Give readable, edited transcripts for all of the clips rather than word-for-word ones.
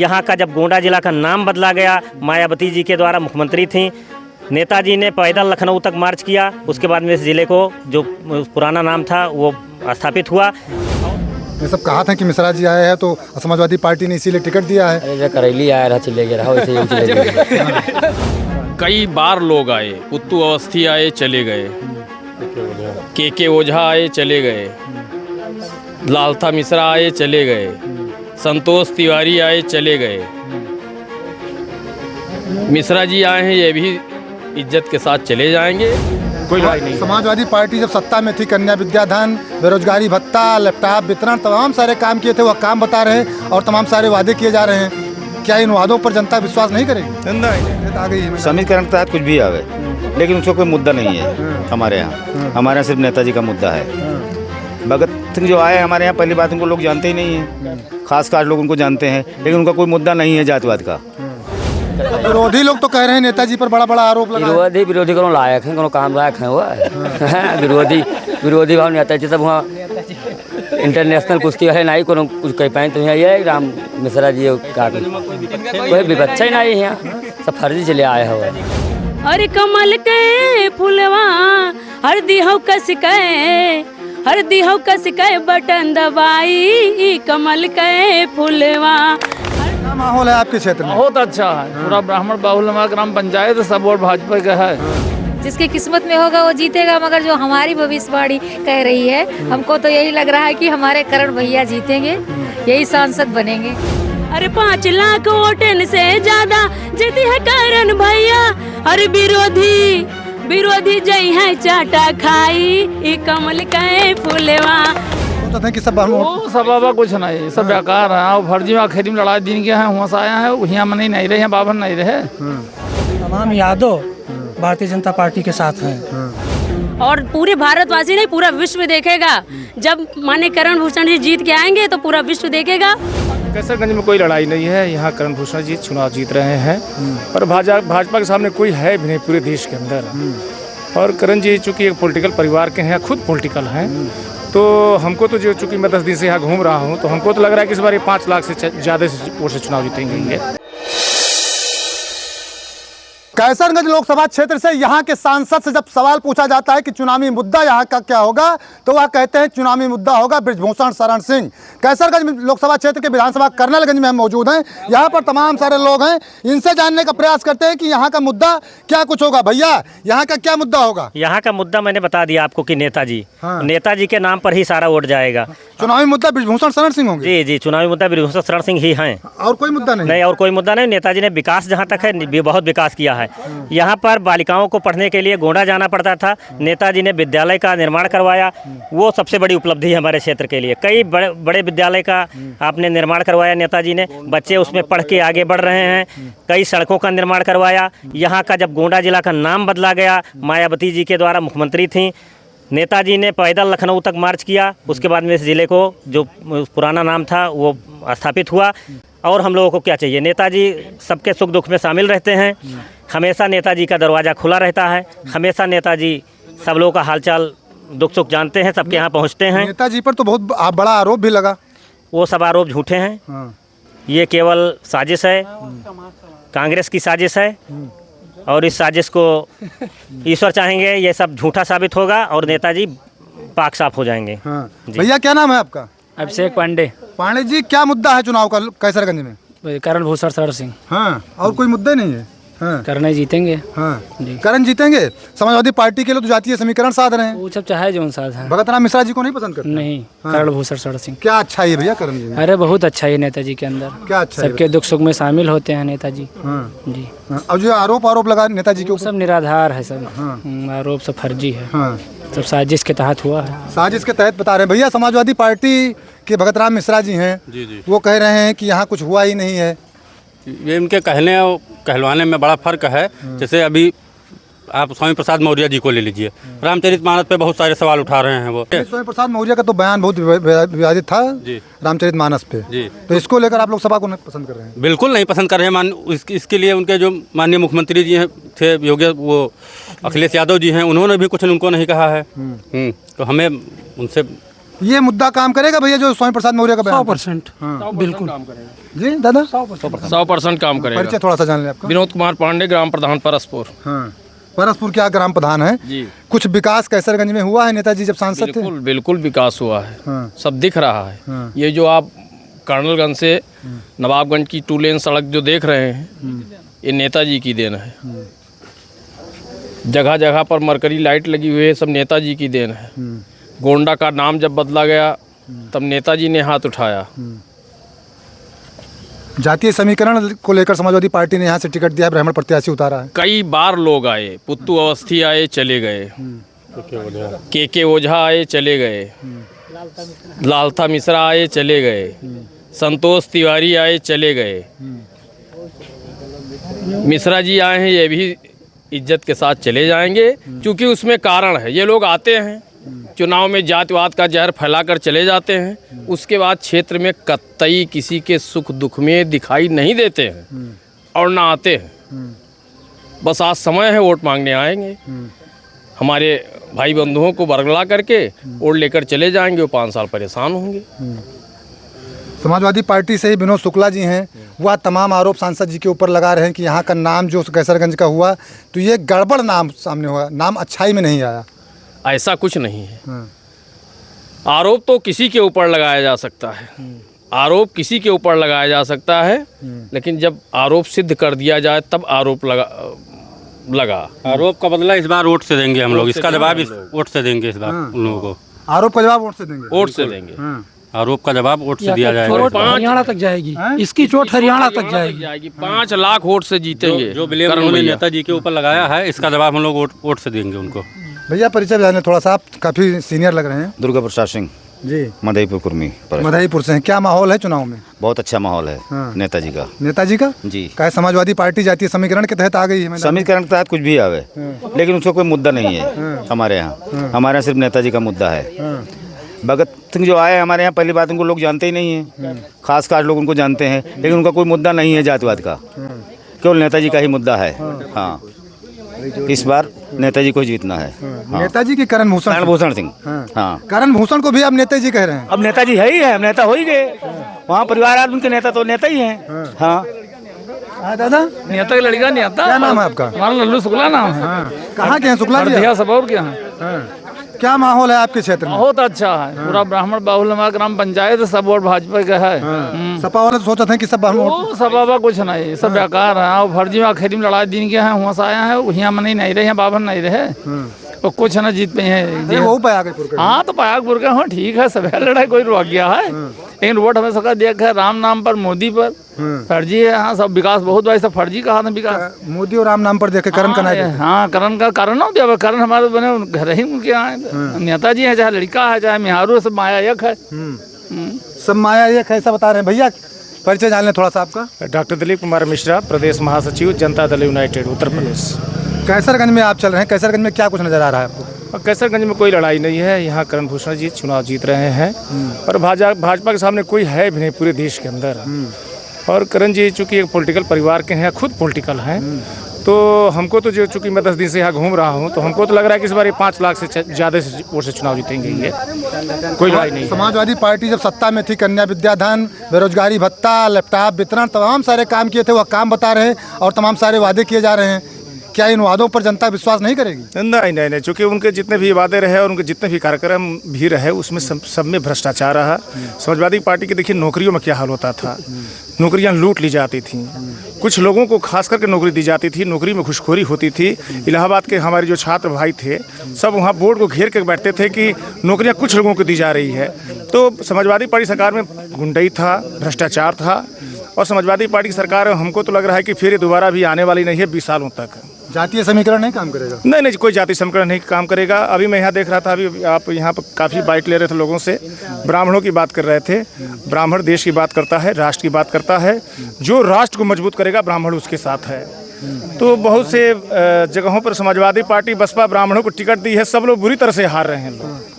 यहाँ का जब गोंडा जिला का नाम बदला गया, मायावती जी के द्वारा मुख्यमंत्री थी, नेताजी ने पैदल लखनऊ तक मार्च किया, उसके बाद में इस ज़िले को जो पुराना नाम था वो स्थापित हुआ। ये सब कहा था कि मिश्रा जी आए हैं तो समाजवादी पार्टी ने इसीलिए टिकट दिया है। अरे करेली आया रहा चले गया रहा वैसे ही चले गए। कई बार लोग आए, पुत्तू अवस्थी आए चले गए, के ओझा आए चले गए, लालथा मिश्रा आए चले गए, संतोष तिवारी आए चले गए, मिश्रा जी आए हैं, ये भी इज्जत के साथ चले जाएंगे, कोई लड़ाई नहीं। समाजवादी पार्टी जब सत्ता में थी, कन्या विद्याधन, बेरोजगारी भत्ता, लैपटॉप वितरण, तमाम सारे काम किए थे, वह काम बता रहे हैं और तमाम सारे वादे किए जा रहे हैं। क्या इन वादों पर जनता विश्वास नहीं करेगी? आ गई है समीकरण के तहत कुछ भी आवे, लेकिन उसको कोई मुद्दा नहीं है हमारे यहाँ सिर्फ नेताजी का मुद्दा है। भगत सिंह जो आए हमारे यहाँ, पहली बात उनको लोग जानते ही नहीं हैं, खास लोग उनको जानते हैं, लेकिन उनका कोई मुद्दा नहीं है जातिवाद का। विरोधी लोग तो कह रहे हैं नेताजी पर बड़ा बड़ा आरोप लगा। विरोधी कोनो लायक है, कोनो काम लायक है वो विरोधी भाव नेताजी सब वहाँ इंटरनेशनल कुश्ती है नहीं, कोनो कुछ कह पाए तो यहाँ ये राम मिश्रा जी का कोई विपक्षा ही नहीं यहाँ, सब फर्जी चले आए हुए। अरे कमल के फुलवा हरदी हो कस के बटन दबाई, कमल के फुलवा। क्या माहौल है आपके क्षेत्र में? बहुत अच्छा है, पूरा ब्राह्मण बाहुल ग्राम पंचायत सब और भाजपा का है। जिसके किस्मत में होगा वो जीतेगा, मगर जो हमारी भविष्यवाणी कह रही है, हमको तो यही लग रहा है कि हमारे करण भैया जीतेंगे, यही सांसद बनेंगे। अरे 5 लाख वोटन से ज्यादा जीती है करण भैया, अरे विरोधी जई है चाटा खाई, ई कमल के फुलवा। तो कि सब सब कुछ नहीं, सब बेकार है, फर्जी में आखिरी में लड़ाई दिन के हैं, वहाँ से आया है, यहाँ में नहीं रहे, बाबर नहीं रहे। तमाम यादव भारतीय जनता पार्टी के साथ हैं और पूरे भारतवासी नहीं, पूरा विश्व देखेगा। जब माननीय करण भूषण जी जीत के आएंगे तो पूरा विश्व देखेगा। कैसरगंज में कोई लड़ाई नहीं है, यहाँ करण भूषण जी चुनाव जीत रहे हैं, पर भाजपा के सामने कोई है भी नहीं पूरे देश के अंदर। और करण जी चूँकि एक पॉलिटिकल परिवार के हैं, खुद पॉलिटिकल हैं, तो हमको तो जो चूँकि मैं 10 दिन से यहाँ घूम रहा हूँ, तो हमको तो लग रहा है कि इस बार 5 लाख से ज़्यादा वोट से चुनाव जीतेंगे। कैसरगंज लोकसभा क्षेत्र से यहाँ के सांसद से जब सवाल पूछा जाता है कि चुनावी मुद्दा यहाँ का क्या होगा, तो वह कहते हैं चुनावी मुद्दा होगा बृजभूषण शरण सिंह। कैसरगंज लोकसभा क्षेत्र के विधानसभा कर्नलगंज में हम मौजूद हैं। यहाँ पर तमाम सारे लोग हैं, इनसे जानने का प्रयास करते हैं कि यहाँ का मुद्दा क्या कुछ होगा। भैया, यहाँ का क्या मुद्दा होगा? यहाँ का मुद्दा मैंने बता दिया आपको कि नेताजी के नाम पर ही सारा वोट जाएगा। चुनावी मुद्दा बृजभूषण शरण सिंह होंगे? जी, चुनावी मुद्दा बृजभूषण शरण सिंह ही हैं, और कोई मुद्दा नहीं? और कोई मुद्दा नहीं। नेताजी ने विकास जहाँ तक है बहुत विकास किया है। यहाँ पर बालिकाओं को पढ़ने के लिए गोंडा जाना पड़ता था, नेताजी ने विद्यालय का निर्माण करवाया, वो सबसे बड़ी उपलब्धि है हमारे क्षेत्र के लिए। कई बड़े विद्यालय का आपने निर्माण करवाया नेताजी ने, बच्चे उसमें पढ़ के आगे बढ़ रहे हैं। कई सड़कों का निर्माण करवाया। यहाँ का जब गोंडा जिला का नाम बदला गया, मायावती जी के द्वारा मुख्यमंत्री थी, नेताजी ने पैदल लखनऊ तक मार्च किया, उसके बाद में इस ज़िले को जो पुराना नाम था वो स्थापित हुआ। और हम लोगों को क्या चाहिए? नेताजी सबके सुख दुख में शामिल रहते हैं, हमेशा नेताजी का दरवाज़ा खुला रहता है, हमेशा नेताजी सब लोगों का हालचाल दुख सुख जानते हैं, सबके यहाँ पहुँचते हैं। नेताजी पर तो बहुत बड़ा आरोप भी लगा। वो सब आरोप झूठे हैं, ये केवल साजिश है, कांग्रेस की साजिश है, और इस साजिश को ईश्वर चाहेंगे ये सब झूठा साबित होगा और नेताजी पाक साफ हो जाएंगे। भैया, क्या नाम है आपका? अभिषेक पांडे। पांडे जी, क्या मुद्दा है चुनाव का कैसरगंज में? करण भूषण शरण सिंह। हाँ, और कोई मुद्दा नहीं है? हाँ, करण जीतेंगे। हाँ, करण जीतेंगे। समाजवादी पार्टी के लोग तो जातीय समीकरण साध रहे हैं। वो सब चाहे जो साध है। भगत राम मिश्रा जी को नहीं पसंद करते? नहीं, करण भूषण शरण सिंह। क्या अच्छा है भैया करण जी? अरे बहुत अच्छा है नेताजी के अंदर, क्या अच्छा? सबके दुख सुख में शामिल होते हैं नेताजी। जी। और जो आरोप लगा नेताजी के ऊपर, सब निराधार है, सब आरोप सब फर्जी है, सब साजिश के तहत हुआ है। साजिश के तहत बता रहे हैं भैया। समाजवादी पार्टी के भगत राम मिश्रा जी हैं, वो कह रहे हैं कि यहाँ कुछ हुआ ही नहीं है। ये इनके कहने और कहलवाने में बड़ा फर्क है। जैसे अभी आप स्वामी प्रसाद मौर्य जी को ले लीजिए, रामचरितमानस पे बहुत सारे सवाल उठा रहे हैं वो। स्वामी प्रसाद मौर्य का तो बयान बहुत विवादित था रामचरितमानस पे जी, तो इसको लेकर आप लोग सभा को नहीं पसंद कर रहे हैं? बिल्कुल नहीं पसंद कर रहे हैं। इसके लिए उनके जो माननीय मुख्यमंत्री जी हैं थे योगी वो अखिलेश यादव जी हैं, उन्होंने भी कुछ उनको नहीं कहा है। तो हमें उनसे ये मुद्दा काम करेगा भैया जो स्वामी प्रसाद मौर्य का बयान था? 100% बिल्कुल जी दादा 100% काम करेगा। परिचय थोड़ा सा जान लें आपका। विनोद कुमार पांडे, ग्राम प्रधान परसपुर। हाँ, परसपुर क्या ग्राम प्रधान है जी। कुछ विकास कैसरगंज में हुआ है नेताजी जब सांसद थे? बिल्कुल बिल्कुल विकास हुआ है। हाँ। सब दिख रहा है। हाँ। ये जो आप कर्नलगंज से नवाबगंज की 2 लेन सड़क जो देख रहे हैं, ये नेताजी की देन है। जगह जगह पर मरकरी लाइट लगी हुई है, सब नेताजी की देन है। गोंडा का नाम जब बदला गया तब नेताजी ने हाथ उठाया। जातीय समीकरण को लेकर समाजवादी पार्टी ने यहाँ से टिकट दिया है, ब्राह्मण प्रत्याशी उतारा है। कई बार लोग आए, पुत्तू अवस्थी आए चले गए, के ओझा आए चले गए, लालथा मिश्रा आए चले गए, संतोष तिवारी आए चले गए, मिश्रा जी आए हैं, ये भी इज्जत के साथ चले जाएंगे, क्योंकि उसमें कारण है। ये लोग आते हैं, चुनाव में जातिवाद का जहर फैलाकर चले जाते हैं, उसके बाद क्षेत्र में कतई किसी के सुख दुख में दिखाई नहीं देते हैं और ना आते हैं। बस आज समय है, वोट मांगने आएंगे, हमारे भाई बंधुओं को बरगला करके वोट लेकर चले जाएंगे, वो 5 साल परेशान होंगे। समाजवादी पार्टी से ही विनोद शुक्ला जी हैं, वह तमाम आरोप सांसद जी के ऊपर लगा रहे हैं कि यहाँ का नाम जो कैसरगंज का हुआ तो ये गड़बड़ नाम सामने हुआ, नाम अच्छाई में नहीं आया। ऐसा कुछ नहीं है। आरोप तो किसी के ऊपर लगाया जा सकता है, आरोप किसी के ऊपर लगाया जा सकता है, लेकिन जब आरोप सिद्ध कर दिया जाए तब आरोप लगा। आरोप का बदला इस बार वोट से देंगे हम लोग, इसका जवाब वोट से देंगे इस बार उन लोगों को। आरोप का जवाब वोट से देंगे? वोट से देंगे। आरोप का जवाब वोट से दिया जाएगा। चोट हरियाणा तक जाएगी, इसकी चोट हरियाणा तक जाएगी। 5 लाख वोट से जीतेंगे। जो ब्लेम उन्होंने नेताजी के ऊपर लगाया है, इसका जवाब हम लोग वोट से देंगे उनको। भैया परिचय जाने थोड़ा सा, आप काफ़ी सीनियर लग रहे हैं। दुर्गा प्रसाद सिंह जी, मधेपुर कुर्मी। मधेपुर से हैं। क्या माहौल है चुनाव में? बहुत अच्छा माहौल है। हाँ। नेताजी का। नेताजी का जी। क्या समाजवादी पार्टी जातीय समीकरण के तहत आ गई है? समीकरण के तहत कुछ भी आवे, लेकिन उसका कोई मुद्दा नहीं है हमारे यहाँ। हमारे यहाँ सिर्फ नेताजी का मुद्दा है। भगत सिंह जो आए हमारे यहाँ, पहली बात उनको लोग जानते ही नहीं है, खास लोग उनको जानते हैं, लेकिन उनका कोई मुद्दा नहीं है जातिवाद का, केवल नेताजी का ही मुद्दा है। हाँ, इस बार नेताजी को ही जीतना है। हाँ। नेताजी की करण भूषण सिंह। हाँ, करण भूषण को भी अब नेताजी कह रहे हैं। अब नेताजी है ही है, अब नेता हो ही गए। वहाँ परिवार आदमी के नेता तो नेता ही हैं। हाँ दादा, नेता की लड़का नेता। क्या नाम है आपका? हमारा लल्लू शुक्ला नाम है। कहाँ के हैं शुक्ला जी? सबौर के हैं। क्या माहौल है आपके क्षेत्र में? बहुत अच्छा है, पूरा ब्राह्मण बाहुल हमारा ग्राम पंचायत, सब वोट भाजपा का है। सपा वाले तो सोचते हैं कि सब वो सपा कुछ नहीं, सब बेकार है। और फर्जी में आखिरी में लड़ाई दिन के हैं, वहाँ से आया है, यहाँ में नहीं रहे, बाबर नहीं रहे, और कुछ ना जीत पे हैं। वो पयागपुर के। हाँ, तो पयागपुर के हाँ, ठीक है, सब लड़ाई कोई रुक गया है, लेकिन वोट हमें सबका देखा है राम नाम पर, मोदी पर फर्जी है। हाँ, सब विकास बहुत भाई, सब फर्जी कहा था विकास। मोदी और राम नाम पर देखे करण का नहीं। हाँ, करण का कारण हो गया, करण हमारे बने घर ही उनके आए। नेताजी है, चाहे लड़का है, चाहे मिहारू, सब माया एक है। सब माया एक है, ऐसा बता रहे हैं। भैया परिचय जान लें थोड़ा सा आपका। डॉक्टर दिलीप कुमार मिश्रा, प्रदेश महासचिव जनता दल यूनाइटेड उत्तर प्रदेश। कैसरगंज में आप चल रहे हैं, कैसरगंज में क्या कुछ नजर आ रहा है आपको? कैसरगंज में कोई लड़ाई नहीं है, यहाँ करण भूषण जी चुनाव जीत रहे हैं, और भाजपा के सामने कोई है भी नहीं पूरे देश के अंदर। और करण जी चूँकि एक पॉलिटिकल परिवार के हैं, खुद पॉलिटिकल हैं, तो हमको तो जो चूँकि मैं 10 दिन से यहाँ घूम रहा हूँ, तो हमको तो लग रहा है कि इस बार ये 5 लाख से ज़्यादा से वोट से चुनाव जीतेंगे। ये कोई लड़ाई नहीं। समाजवादी पार्टी जब सत्ता में थी, कन्या विद्याधन, बेरोजगारी भत्ता, लैपटॉप वितरण, तमाम सारे काम किए थे, वह काम बता रहे हैं और तमाम सारे वादे किए जा रहे हैं। क्या इन वादों पर जनता विश्वास नहीं करेगी? नहीं, चूँकि उनके जितने भी वादे रहे और उनके जितने भी कार्यक्रम भी रहे, उसमें सब में भ्रष्टाचार रहा। समाजवादी पार्टी के देखिए नौकरियों में क्या हाल होता था, नौकरियां लूट ली जाती थीं, कुछ लोगों को खास करके नौकरी दी जाती थी, नौकरी में घुसखोरी होती थी। इलाहाबाद के हमारे जो छात्र भाई थे, सब वहाँ बोर्ड को घेर के बैठते थे कि नौकरियाँ कुछ लोगों को दी जा रही है। तो समाजवादी पार्टी सरकार में गुंडई था, भ्रष्टाचार था, और समाजवादी पार्टी की सरकार हमको तो लग रहा है कि फिर दोबारा भी आने वाली नहीं है 20 सालों तक। जातीय समीकरण नहीं काम करेगा? नहीं, कोई जातीय समीकरण नहीं काम करेगा। अभी मैं यहाँ देख रहा था, अभी आप यहाँ पर काफ़ी बाइट ले रहे थे लोगों से, ब्राह्मणों की बात कर रहे थे। ब्राह्मण देश की बात करता है, राष्ट्र की बात करता है, जो राष्ट्र को मजबूत करेगा ब्राह्मण उसके साथ है। तो बहुत से जगहों पर समाजवादी पार्टी बसपा ब्राह्मणों को टिकट दी है, सब लोग बुरी तरह से हार रहे हैं लोग,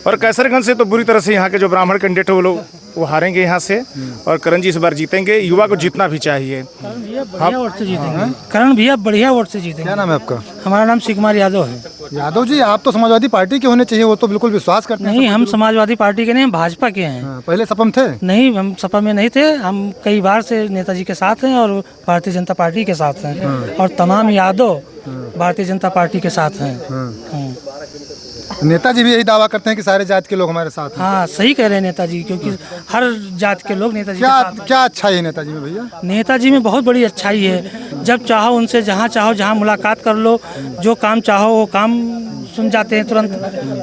और कैसरगंज से तो बुरी तरह से यहाँ के जो ब्राह्मण कैंडिडेट है वो हारेंगे यहाँ से, और करण जी इस बार जीतेंगे। युवा को जीतना भी चाहिए। बढ़िया वोट से जीतेंगे करण भैया, बढ़िया वोट से जीतेंगे। क्या नाम है आपका? हमारा नाम शिव कुमार यादव है। यादव जी, आप तो समाजवादी पार्टी के होने चाहिए, वो तो बिल्कुल विश्वास करते हैं। नहीं, हम समाजवादी पार्टी के नहीं, हम भाजपा के हैं। हाँ, पहले सपा में थे? नहीं, हम सपा में नहीं थे। हम कई बार से नेताजी के साथ हैं और भारतीय जनता पार्टी के साथ हैं, और तमाम यादव भारतीय जनता पार्टी के साथ हैं। नेताजी भी यही दावा करते हैं कि सारे जात के लोग हमारे साथ हैं। हाँ, सही कह रहे हैं नेताजी, क्योंकि हर जात के लोग नेताजी के साथ हैं। क्या अच्छाई है नेताजी में भैया? नेताजी में बहुत बड़ी अच्छाई है। जब चाहो उनसे जहाँ चाहो जहाँ मुलाकात कर लो, जो काम चाहो वो काम सुन जाते हैं तुरंत।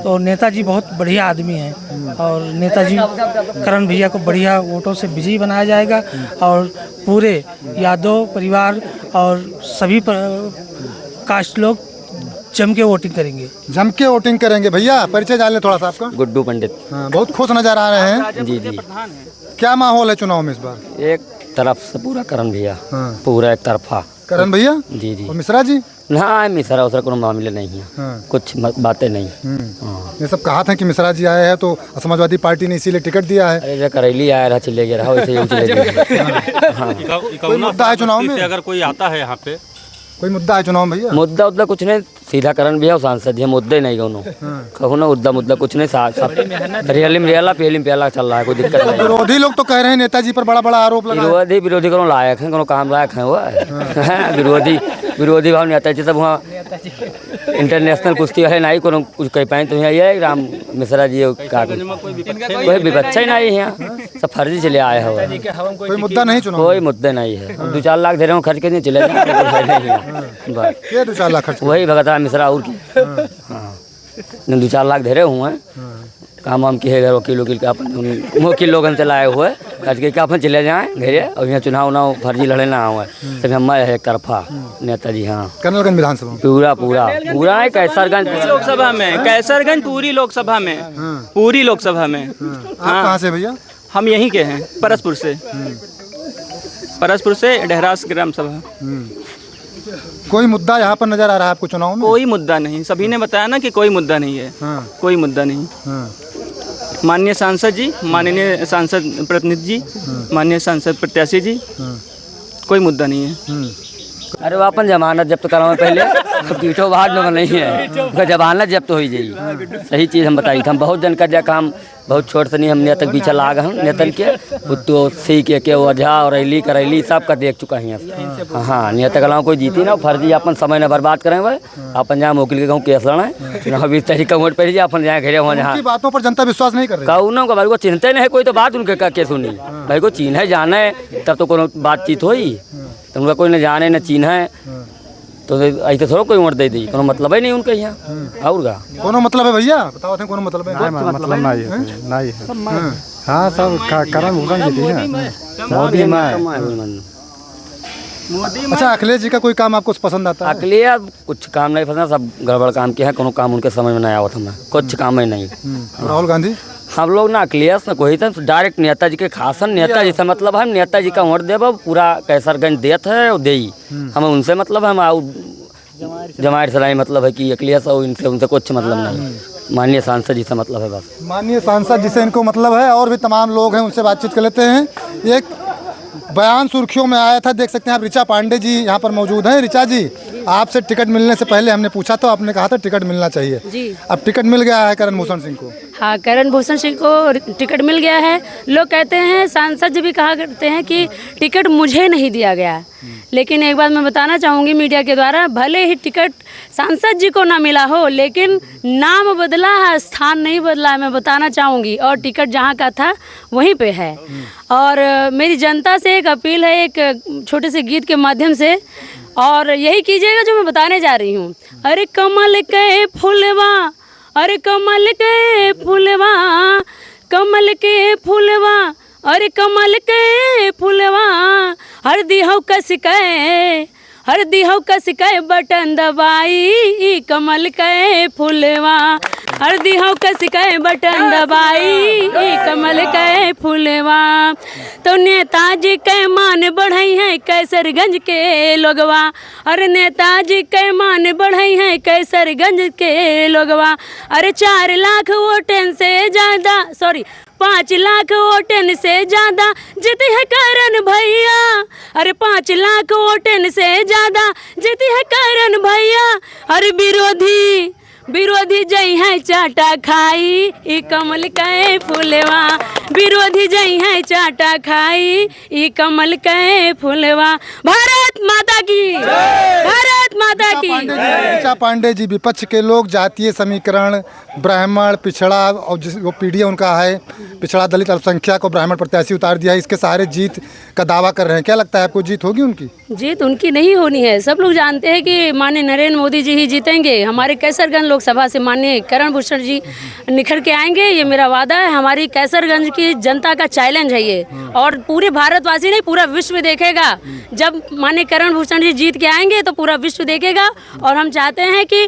तो नेताजी बहुत बढ़िया आदमी हैं, और नेताजी करण भैया को बढ़िया वोटों से विजयी बनाया जाएगा, और पूरे यादव परिवार और सभी कास्ट लोग जम के वोटिंग करेंगे। जम के वोटिंग करेंगे। भैया परिचय जान ले थोड़ा सा आपका। गुड्डू पंडित। हाँ, बहुत खुश नजर आ रहे हैं। जी जी। क्या माहौल है चुनाव में इस बार? एक तरफ से पूरा करण भैया, हाँ। पूरा एक तरफा करण भैया जी जी। और मिश्रा जी? ना, मिसरा उसरा कोनो मामले नहीं है। हाँ। कुछ बातें नहीं। हाँ। ये सब कहा था कि मिश्रा जी आए हैं तो समाजवादी पार्टी ने इसीलिए टिकट दिया है। अरे करेली आया रहा, चले गया रहा, वैसे ही चले गए। हाँ। कोई मुद्दा है चुनाव में? अगर कोई आता है यहाँ पे, कोई मुद्दा है चुनाव में भैया? मुद्दा उद्दा कुछ नहीं, सीधा करण भैया सांसद जी, मुद्दे नहीं कहूँ ना, मुद्दा कुछ नहीं, रियली में रियला पेली में प्याला चल रहा है, कोई दिक्कत नहीं। विरोधी लोग तो कह रहे हैं नेताजी पर बड़ा बड़ा आरोप लगा। विरोधी कोनो लायक है, कोनो काम लायक है वो है। विरोधी भाव नहीं आता है। जैसे वहाँ इंटरनेशनल कुश्ती है, नहीं कोनो कुछ कह पाए तो यहाँ ये राम मिश्रा जी का कोई विपक्ष ही नहीं है, यहाँ सब फर्जी चले आए हो। कोई मुद्दा नहीं चुनाव? कोई मुद्दे नहीं है। 2-4 लाख दे रहे हो खर्च के नहीं चले ये 2-4 लाख खर्च वही भगत मिश्रा और की। हाँ, 2-4 लाख दे रहे हुए हैं, काम वाम किए घर वकील के अपन वकील लोगन से लाए हुए आज के अपन चले जाएँ घरे, और यहाँ चुनाव उनाव फर्जी लड़े ना हुए, सब हम एक तरफा नेताजी। हाँ, कर्नलगंज विधानसभा पूरा है कैसरगंज लोकसभा में, कैसरगंज पूरी लोकसभा में, पूरी लोकसभा में। आप कहाँ से भैया? हम यहीं के हैं, परसपुर से डेहरास ग्राम सभा। कोई मुद्दा यहाँ पर नजर आ रहा है आपको चुनाव में? कोई मुद्दा नहीं, सभी ने बताया ना कि कोई मुद्दा नहीं है। हाँ। कोई मुद्दा नहीं। हाँ। माननीय सांसद जी, माननीय सांसद प्रतिनिधि जी, माननीय सांसद प्रत्याशी जी, कोई मुद्दा नहीं है। अरे वो अपन जमानत जब्त कराओ पहले, पीठो बाहर में नहीं है, जमानत जब्त हो जाएगी। सही चीज़ हम बताई, हम बहुत जन कर काम बहुत छोट से नहीं, हम नेतक पीछे लाग हम नेतल के पुत्तो सी के वजह और रैली करैली सब का देख चुका है। हाँ, नेतक लाओ कोई जीती ना, फर्जी अपन समय न बर्बाद करें भाई, अपन जहाँ वकील के कहूँ केस लड़ा चुनाव 20 तारीख का वोट पर अपन जहाँ घेरे वहाँ जहाँ बातों पर जनता विश्वास नहीं कर रही। कहूँ ना भाई को चिंता ही नहीं, कोई तो बात उनके के सुनी भाई को चीन है जाना है तब तो कोनो बातचीत होई, तो उनका कोई न जाने न चीन है तो ऐसे थोड़ा कोई वोट दे दी, कोनो मतलब ही नहीं उनके यहाँ। और का कोनो मतलब है भैया? बताओ थे कोनो मतलब है? मतलब नहीं है। हाँ, सब करण भूषण जी है, मोदी में। अच्छा, अखिलेश जी का कोई काम आपको पसंद आता है? अखिलेश कुछ काम नहीं पसंद, सब गड़बड़ काम किया है, कोनो काम उनके समझ में नहीं आवत हमें, कुछ काम ही नहीं। राहुल गांधी? हम लोग ना अखिलेश न कोई था, डायरेक्ट नेताजी के खासन, नेताजी से मतलब है, नेताजी का वोट देव पूरा कैसरगंज देत है और दे हमें उनसे मतलब है, जमायर सलाई मतलब है कि अखिलेश और इनसे उनसे कुछ मतलब नहीं, माननीय सांसद जी से मतलब है बस। माननीय सांसद जिसे इनको मतलब है, और भी तमाम लोग हैं उनसे बातचीत कर लेते हैं। एक बयान सुर्खियों में आया था, देख सकते हैं आप, ऋचा पांडे जी यहाँ पर मौजूद हैं। ऋचा जी, आपसे टिकट मिलने से पहले हमने पूछा तो आपने कहा था टिकट मिलना चाहिए जी। अब टिकट मिल गया है करण भूषण सिंह को। हाँ, करण भूषण सिंह को टिकट मिल गया है। लोग कहते हैं, सांसद जी भी कहा करते हैं कि टिकट मुझे नहीं दिया गया, लेकिन एक बात मैं बताना चाहूँगी मीडिया के द्वारा, भले ही टिकट सांसद जी को ना मिला हो, लेकिन नाम बदला है, स्थान नहीं बदला है, मैं बताना चाहूँगी, और टिकट जहाँ का था वहीं पे है। और मेरी जनता से एक अपील है, एक छोटे से गीत के माध्यम से, और यही कीजिएगा जो मैं बताने जा रही हूँ। अरे कमल के फूलवा, अरे कमल के फूलवा, कमल के फूलवा, अरे कमल के फूलवा, हरदी हो कसिकाए, हरदी हो कसिकाए बटन दबाई, कमल के फूलवा, हरदी हो कसिकाए बटन दबाई, कमल के फूलवा। तो नेताजी के मान बढ़ई है कैसरगंज के लोगवा, अरे नेताजी के मान बढ़ई है कैसरगंज के लोगवा। अरे 4 लाख वोटन से ज़्यादा, 5 लाख वोटन से ज़्यादा जीती है करण भैया, अरे 5 लाख वोटन से ज़्यादा जीती है करण भैया। अरे विरोधी जई है चाटा खाई ई कमल के फूलवा, विरोधी जई है चाटा खाई ई कमल के फूलवा। भारत माता की, भारत माता की। ऋचा पांडे जी, विपक्ष के लोग जातीय समीकरण, ब्राह्मण, पिछड़ा और वो पीढ़ी उनका है, पिछड़ा दलित अल्पसंख्यक को ब्राह्मण प्रत्याशी उतार दिया है, इसके सहारे जीत का दावा कर रहे हैं। क्या लगता है आपको, जीत होगी उनकी? जीत उनकी नहीं होनी है। सब लोग जानते हैं कि माननीय नरेंद्र मोदी जी ही जीतेंगे। हमारे कैसरगंज लोकसभा से माननीय करण भूषण जी निखर के आएंगे, ये मेरा वादा है। हमारी कैसरगंज की जनता का चैलेंज है ये, और पूरे भारतवासी नहीं पूरा विश्व देखेगा। जब माननीय करण भूषण जी जीत के आएंगे तो पूरा विश्व देखेगा। और हम चाहते हैं कि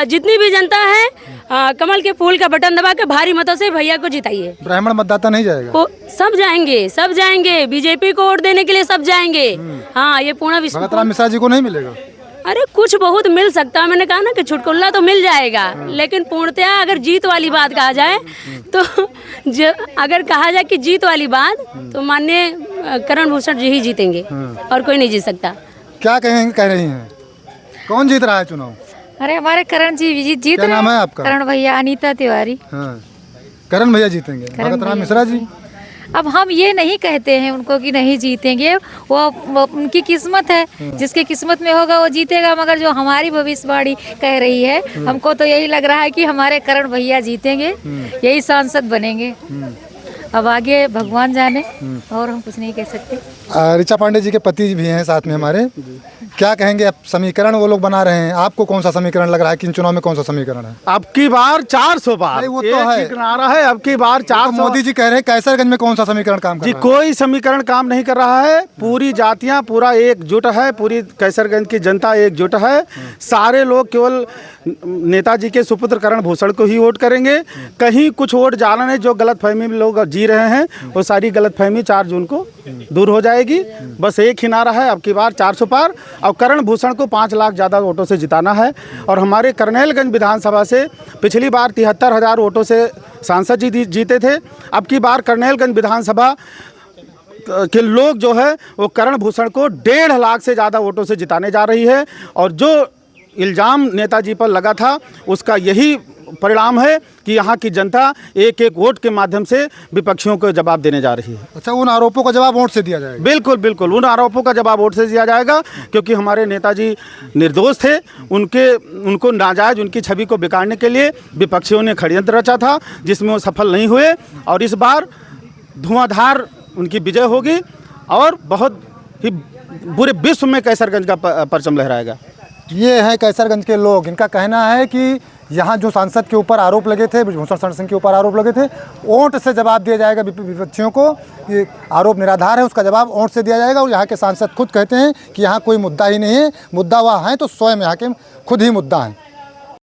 जितनी भी जनता है कमल के फूल का बटन दबा के भारी मतों से भैया को जिताइए। ब्राह्मण मतदाता नहीं जाएगा? सब जाएंगे, सब जाएंगे, बीजेपी को वोट देने के लिए सब जाएंगे। हाँ, ये पूर्ण विश्वास। भगत राम मिश्रा जी को नहीं मिलेगा? अरे कुछ बहुत मिल सकता है, मैंने कहा ना कि छुटकुल्ला तो मिल जाएगा, लेकिन पूर्णतया अगर जीत वाली बात कहा जाए तो अगर कहा जाए कि जीत वाली बात तो माननीय करण भूषण जी ही जीतेंगे और कोई नहीं जीत सकता। क्या कहेंगे, कह रही हैं? कौन जीत रहा है चुनाव? अरे हमारे करण जी जीत क्या नाम है आपका? करण भैया, अनीता तिवारी। हाँ, करण भैया जीतेंगे। भगत राम मिश्रा जी? अब हम ये नहीं कहते हैं उनको कि नहीं जीतेंगे, वो उनकी किस्मत है, जिसकी किस्मत में होगा वो जीतेगा। मगर जो हमारी भविष्यवाणी कह रही है, हमको तो यही लग रहा है कि हमारे करण भैया जीतेंगे, यही सांसद बनेंगे। अब आगे भगवान जाने, और हम कुछ नहीं कह सकते। ऋचा पांडे जी के पति भी हैं साथ में हमारे, क्या कहेंगे? अब समीकरण वो लोग बना रहे हैं, आपको कौन सा समीकरण लग रहा है कि इन चुनाव में कौन सा समीकरण है? अब की बार 400 पार, वो तो है नारा है, अब की बार 400। मोदी जी कह रहे हैं कैसरगंज में कौन सा समीकरण काम कर जी रहा है? कोई समीकरण काम नहीं कर रहा है। पूरी जातियां पूरा एकजुट है, पूरी कैसरगंज की जनता एकजुट है। सारे लोग केवल नेताजी के सुपुत्र करण भूषण को ही वोट करेंगे। कहीं कुछ वोट जाना नहीं, जो गलतफहमी में लोग जी रहे हैं वो सारी गलतफहमी 4 जून को दूर हो जाएगी। बस एक ही नारा है, अब की बार 400 पार, और करण भूषण को 5 लाख ज़्यादा वोटों से जिताना है। और हमारे करनेलगंज विधानसभा से पिछली बार 73,000 वोटों से सांसद जी जीते थे। अब की बार करनेलगंज विधानसभा के लोग जो है वो करण भूषण को 1.5 लाख से ज़्यादा वोटों से जिताने जा रही है। और जो इल्ज़ाम नेताजी पर लगा था उसका यही परिणाम है कि यहाँ की जनता एक एक वोट के माध्यम से विपक्षियों को जवाब देने जा रही है। अच्छा, उन आरोपों का जवाब वोट से दिया जाएगा? बिल्कुल बिल्कुल, उन आरोपों का जवाब वोट से दिया जाएगा, क्योंकि हमारे नेताजी निर्दोष थे। उनको नाजायज उनकी छवि को बिगाड़ने के लिए विपक्षियों ने षड्यंत्र रचा था, जिसमें वो सफल नहीं हुए। और इस बार धुआंधार उनकी विजय होगी और बहुत ही पूरे विश्व में कैसरगंज का परचम लहराएगा। ये हैं कैसरगंज के लोग, इनका कहना है कि यहाँ जो सांसद के ऊपर आरोप लगे थे, ब्रिजभूषण शरण सिंह के ऊपर आरोप लगे थे, वोट से जवाब दिया जाएगा विपक्षियों को। ये आरोप निराधार है, उसका जवाब वोट से दिया जाएगा। और यहाँ के सांसद खुद कहते हैं कि यहाँ कोई मुद्दा ही नहीं है, मुद्दा वह है तो स्वयं यहाँ के खुद ही मुद्दा है।